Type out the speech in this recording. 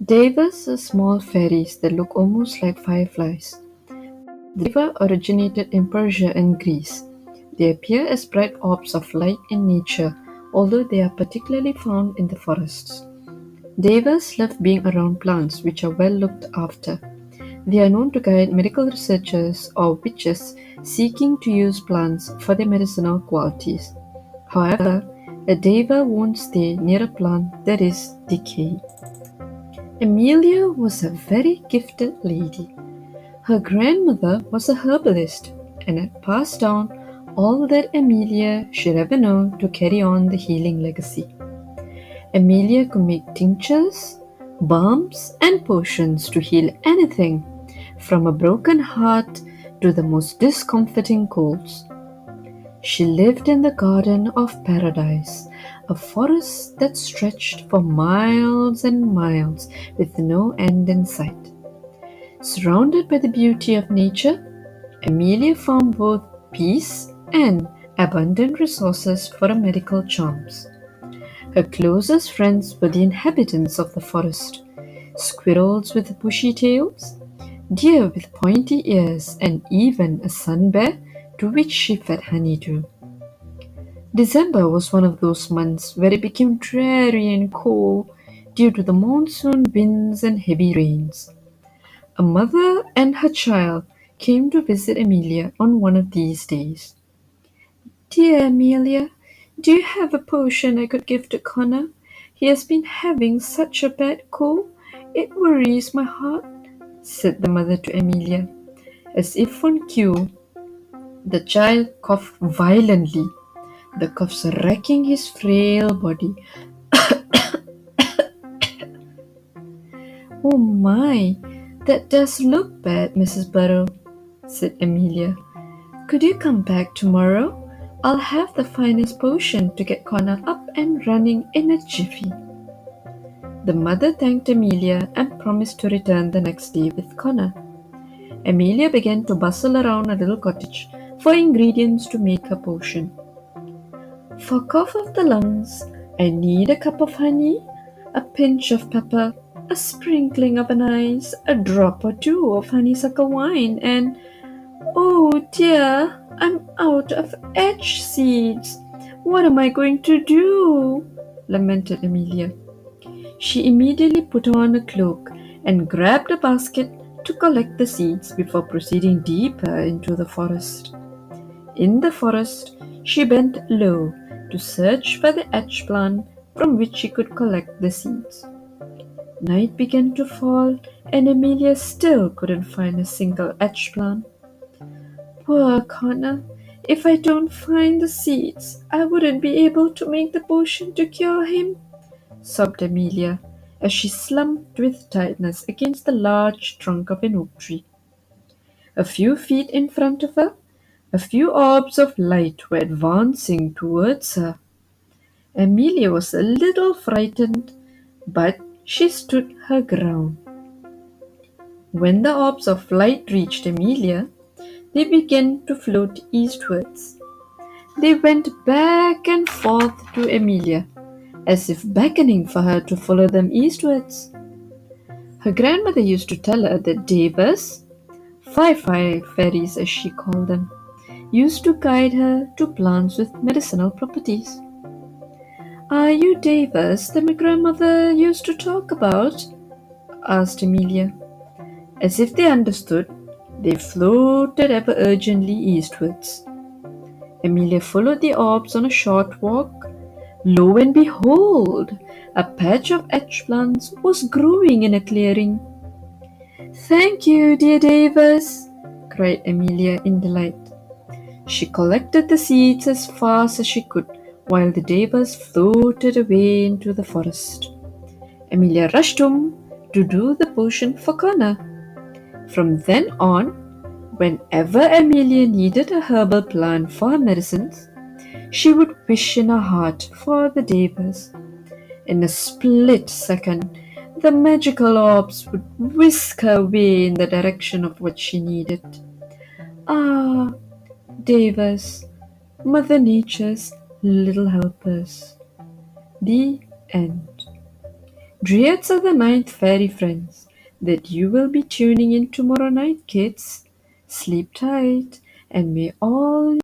Devas are small fairies that look almost like fireflies. The deva originated in Persia and Greece. They appear as bright orbs of light in nature, although they are particularly found in the forests. Devas love being around plants which are well looked after. They are known to guide medical researchers or witches seeking to use plants for their medicinal qualities. However, a deva won't stay near a plant that is decaying. Amelia was a very gifted lady. Her grandmother was a herbalist and had passed down all that Amelia should ever know to carry on the healing legacy. Amelia could make tinctures, balms, and potions to heal anything, from a broken heart to the most discomforting colds. She lived in the Garden of Paradise, a forest that stretched for miles and miles with no end in sight. Surrounded by the beauty of nature, Amelia found both peace and abundant resources for her medical charms. Her closest friends were the inhabitants of the forest, squirrels with bushy tails, deer with pointy ears, and even a sun bear to which she fed honeydew. December was one of those months where it became dreary and cold due to the monsoon winds and heavy rains. A mother and her child came to visit Amelia on one of these days. "Dear Amelia, do you have a potion I could give to Connor? He has been having such a bad cold. It worries my heart," said the mother to Amelia. As if on cue, the child coughed violently, the coughs racking his frail body. "Oh my, that does look bad, Mrs. Burrow," said Amelia. "Could you come back tomorrow? I'll have the finest potion to get Connor up and running in a jiffy." The mother thanked Amelia and promised to return the next day with Connor. Amelia began to bustle around a little cottage for ingredients to make her potion. "For cough of the lungs, I need a cup of honey, a pinch of pepper, a sprinkling of anise, a drop or two of honeysuckle wine, and oh dear, I'm out of edge seeds. What am I going to do?" lamented Amelia. She immediately put on a cloak and grabbed a basket to collect the seeds before proceeding deeper into the forest. In the forest, she bent low to search for the edge plant from which she could collect the seeds. Night began to fall, and Amelia still couldn't find a single edge plant. "Poor Connor! If I don't find the seeds, I wouldn't be able to make the potion to cure him," sobbed Amelia as she slumped with tiredness against the large trunk of an oak tree. A few feet in front of her, a few orbs of light were advancing towards her. Amelia was a little frightened, but she stood her ground. When the orbs of light reached Amelia, they began to float eastwards. They went back and forth to Amelia, as if beckoning for her to follow them eastwards. Her grandmother used to tell her that Devas, fire fairies as she called them, used to guide her to plants with medicinal properties. "Are you Devas that my grandmother used to talk about?" asked Amelia. As if they understood, they floated ever urgently eastwards. Amelia followed the orbs on a short walk. Lo and behold! A patch of edge plants was growing in a clearing. "Thank you, dear Devas!" cried Amelia in delight. She collected the seeds as fast as she could, while the Devas floated away into the forest. Amelia rushed home to do the potion for Connor. From then on, whenever Amelia needed a herbal plant for her medicines, she would wish in her heart for the Devas. In a split second, the magical orbs would whisk her away in the direction of what she needed. Ah, Devas, Mother Nature's little helpers. The end. Dryads are the ninth fairy friends that you will be tuning in tomorrow night, kids. Sleep tight, and may all